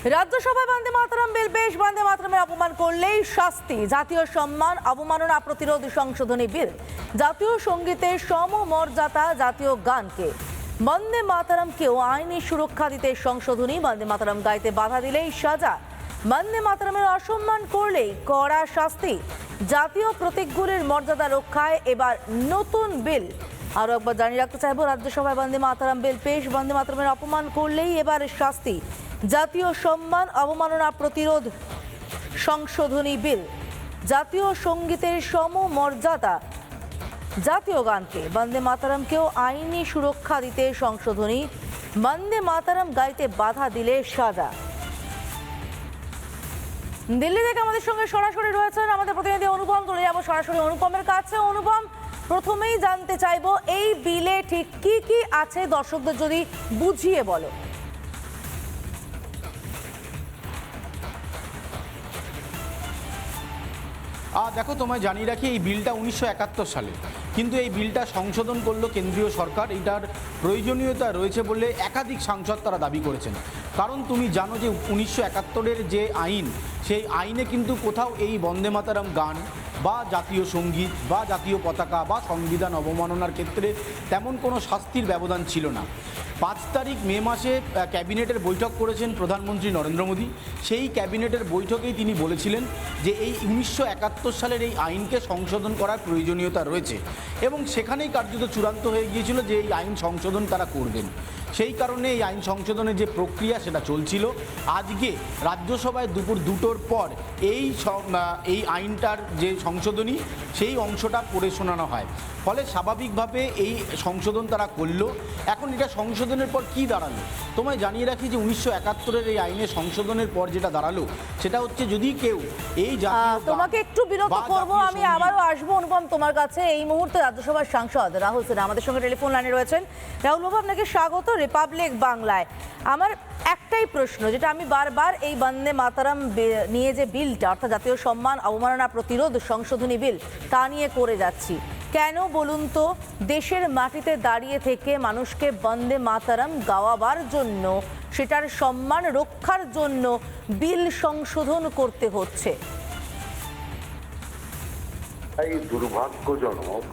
রাজ্যসভায় বন্দে মাতরম বিল পেশ, বন্দে মাতরমের অপমান করলেই শাস্তি। জাতীয় সম্মান অবমাননা প্রতিরোধ সংশোধনী বিল। জাতীয় সঙ্গীতের সমমর্যাদা জাতীয় গানকে। বন্দে মাতরমকেও আইনি সুরক্ষা দিতে সংশোধনী। বন্দে মাতরম গাইতে বাধা দিলেই সাজা। বন্দে মাতরমের অসম্মান করলেই কড়া শাস্তি। জাতীয় প্রতীকগুলির মর্যাদা রক্ষায় এবার নতুন বিল। আরো একবার জানিয়ে রাখতে চাইবো, রাজ্যসভায় বন্দে মাতরম বিল পেশ, বন্দে মাতরমের অপমান করলেই এবার শাস্তি। জাতীয় সম্মান অবমাননা প্রতিরোধ সংশোধনী বিল। জাতীয় সঙ্গীতের সমমর্যাদা জাতীয় গানকে। বন্দে মাতরমকেও আইনি সুরক্ষা দিতে সংশোধনী। বন্দে মাতরম গাইতে বাধা দিলে সাজা। দিল্লি থেকে আমাদের সঙ্গে সরাসরি রয়েছেন আমাদের প্রতিনিধি অনুপম। চলে যাবো সরাসরি অনুপমের কাছে। অনুপম, প্রথমেই জানতে চাইবো এই বিলে ঠিক কি কি আছে, দর্শকদের যদি বুঝিয়ে বলো। দেখো, তোমায় জানিয়ে রাখি, এই বিলটা 1971 সালে, কিন্তু এই বিলটা সংশোধন করলো কেন্দ্রীয় সরকার। এটার প্রয়োজনীয়তা রয়েছে বলে একাধিক সাংসদ তারা দাবি করেছেন। কারণ তুমি জানো যে 1971-এর যে আইন, সেই আইনে কিন্তু কোথাও এই বন্দে মাতরম গান বা জাতীয় সঙ্গীত বা জাতীয় পতাকা বা সংবিধান অবমাননার ক্ষেত্রে তেমন কোনো শাস্তির ব্যবধান ছিল না। 5 তারিখ মে মাসে ক্যাবিনেটের বৈঠক করেছেন প্রধানমন্ত্রী নরেন্দ্র মোদী। সেই ক্যাবিনেটের বৈঠকেই তিনি বলেছিলেন যে এই 1971 সালের এই আইনকে সংশোধন করার প্রয়োজনীয়তা রয়েছে, এবং সেখানেই কার্যত চূড়ান্ত হয়ে গিয়েছিল যে এই আইন সংশোধন তারা করবেন। সেই কারণে এই আইন সংশোধনের যে প্রক্রিয়া সেটা চলছিল। আজকে রাজ্যসভায় দুপুর 2টোর পর এই আইনটার যে সংশোধনী, সেই অংশটা পড়ে শোনানো হয়। ফলে স্বাভাবিকভাবে এই সংশোধন তারা করলো। এখন এটা সংশোধনের পর কি দাঁড়ালো, তোমায় জানিয়ে রাখি যে 1971-এর এই আইনের সংশোধনের পর যেটা দাঁড়ালো সেটা হচ্ছে, যদি কেউ এই তোমাকে একটু বিরত করবো, আমি আবারও আসবো অনুপম তোমার কাছে। এই মুহূর্তে রাজ্যসভার সাংসদ রাহুল সিনহা আমাদের সঙ্গে টেলিফোন লাইনে রয়েছেন। রাহুল বাবু, আপনাকে স্বাগত রিপাবলিক বাংলায়। আমার একটাই প্রশ্ন, যেটা আমি বারবার এই বন্দে মাতরম নিয়ে যে বিলটা, অর্থাৎ জাতীয় সম্মান অবমাননা প্রতিরোধ সংশোধনী বিল, তা নিয়ে করে যাচ্ছি, কেন বলুন তো দেশের মাটিতে দাঁড়িয়ে থেকে মানুষকে বন্দে মাতরম গাওয়াবার জন্য, সেটার সম্মান রক্ষার জন্য বিল সংশোধন করতে হচ্ছে? এই দুর্ভাগ্যজনক,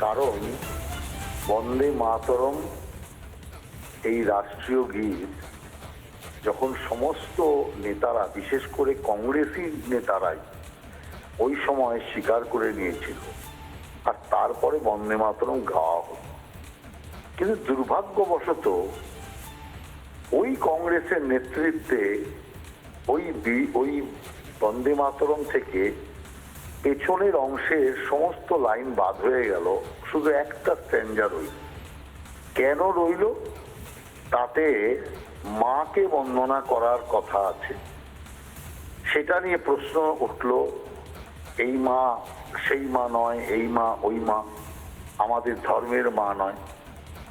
কারণ বন্দে মাতরম এই রাষ্ট্রীয় গীত যখন সমস্ত নেতারা, বিশেষ করে কংগ্রেসি নেতারাই ওই সময় স্বীকার করে নিয়েছিল, আর তারপরে বন্দে মাতরম গাওয়া হতো। কিন্তু দুর্ভাগ্যবশত ওই কংগ্রেসের নেতৃত্বে ওই বন্দে মাতরম থেকে পেছনের অংশের সমস্ত লাইন বাদ হয়ে গেল, শুধু একটা স্ট্যাঞ্জা রইল। কেন রইল? তাতে মাকে বন্দনা করার কথা আছে, সেটা নিয়ে প্রশ্ন উঠল। এই মা সেই মা নয়, এই মা ওই মা, আমাদের ধর্মের মা নয়।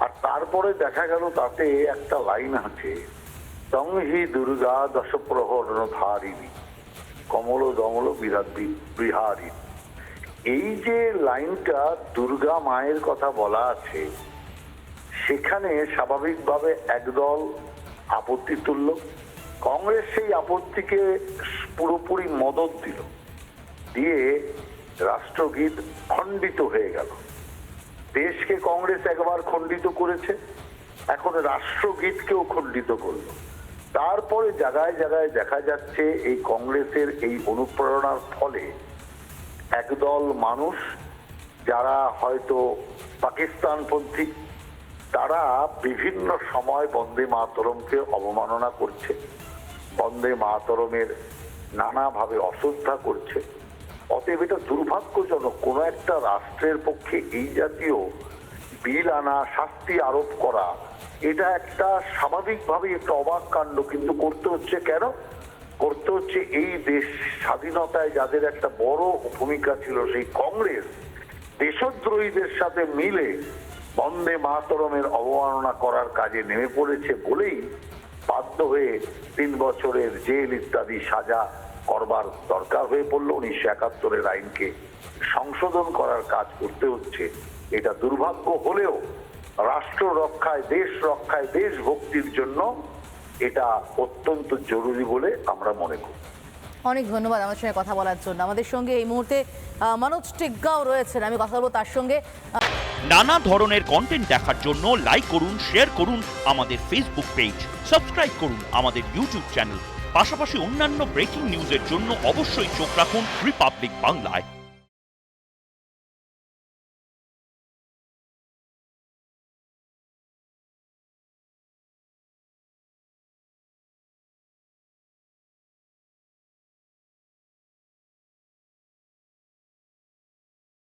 আর তারপরে দেখা গেল তাতে একটা লাইন আছে, তং হি দুর্গা দশপ্রহরণ ধারিণী কমল দমল বিহারী। এই যে লাইনটা দুর্গা মায়ের কথা বলা আছে, সেখানে স্বাভাবিকভাবে একদল আপত্তি তুলল। কংগ্রেস সেই আপত্তিকে পুরোপুরি মদত দিল, দিয়ে রাষ্ট্রগীত খণ্ডিত হয়ে গেল। দেশকে কংগ্রেস একবার খণ্ডিত করেছে, এখন রাষ্ট্রগীতকেও খণ্ডিত করলো। তারপরে জায়গায় জায়গায় দেখা যাচ্ছে এই কংগ্রেসের এই অনুপ্রেরণার ফলে একদল মানুষ, যারা হয়তো পাকিস্তানপন্থী, তারা বিভিন্ন সময় বন্দে মাতরমকে অবমাননা করছে, বন্দে মাতরমের নানাভাবে অশ্রদ্ধা করছে। অতএব এটা দুর্ভাগ্যজনক, কোনো একটা রাষ্ট্রের পক্ষে এই জাতীয় বিল আনা, শাস্তি আরোপ করা, এটা একটা স্বাভাবিকভাবেই একটা অবাক কাণ্ড। কিন্তু করতে হচ্ছে কেন? করতে হচ্ছে এই দেশ স্বাধীনতায় যাদের একটা বড় ভূমিকা ছিল, সেই কংগ্রেস দেশদ্রোহীদের সাথে মিলে বন্দে মাতরমের অবমাননা করার কাজে নেমে পড়েছে বলেই বাধ্য হয়ে 3 বছরের জেল ইত্যাদি সাজা করবার দরকার হয়ে পড়লো। 1971-এর আইনকে সংশোধন করার কাজ করতে হচ্ছে। এটা দুর্ভাগ্য হলেও রাষ্ট্র রক্ষায়, দেশ রক্ষায়, দেশভক্তির জন্য এটা অত্যন্ত জরুরি বলে আমরা মনে করি। অনেক ধন্যবাদ আমাদের সঙ্গে কথা বলার জন্য। আমাদের সঙ্গে এই মুহূর্তে মনোজ টিগ্গাও রয়েছেন, আমি কথা বলবো তার সঙ্গে। নানা ধরনের কন্টেন্ট দেখার জন্য লাইক করুন, শেয়ার করুন আমাদের ফেসবুক পেজ, সাবস্ক্রাইব করুন আমাদের ইউটিউব চ্যানেল। পাশাপাশি অন্যান্য ব্রেকিং নিউজের জন্য অবশ্যই চোখ রাখুন রিপাবলিক বাংলায়।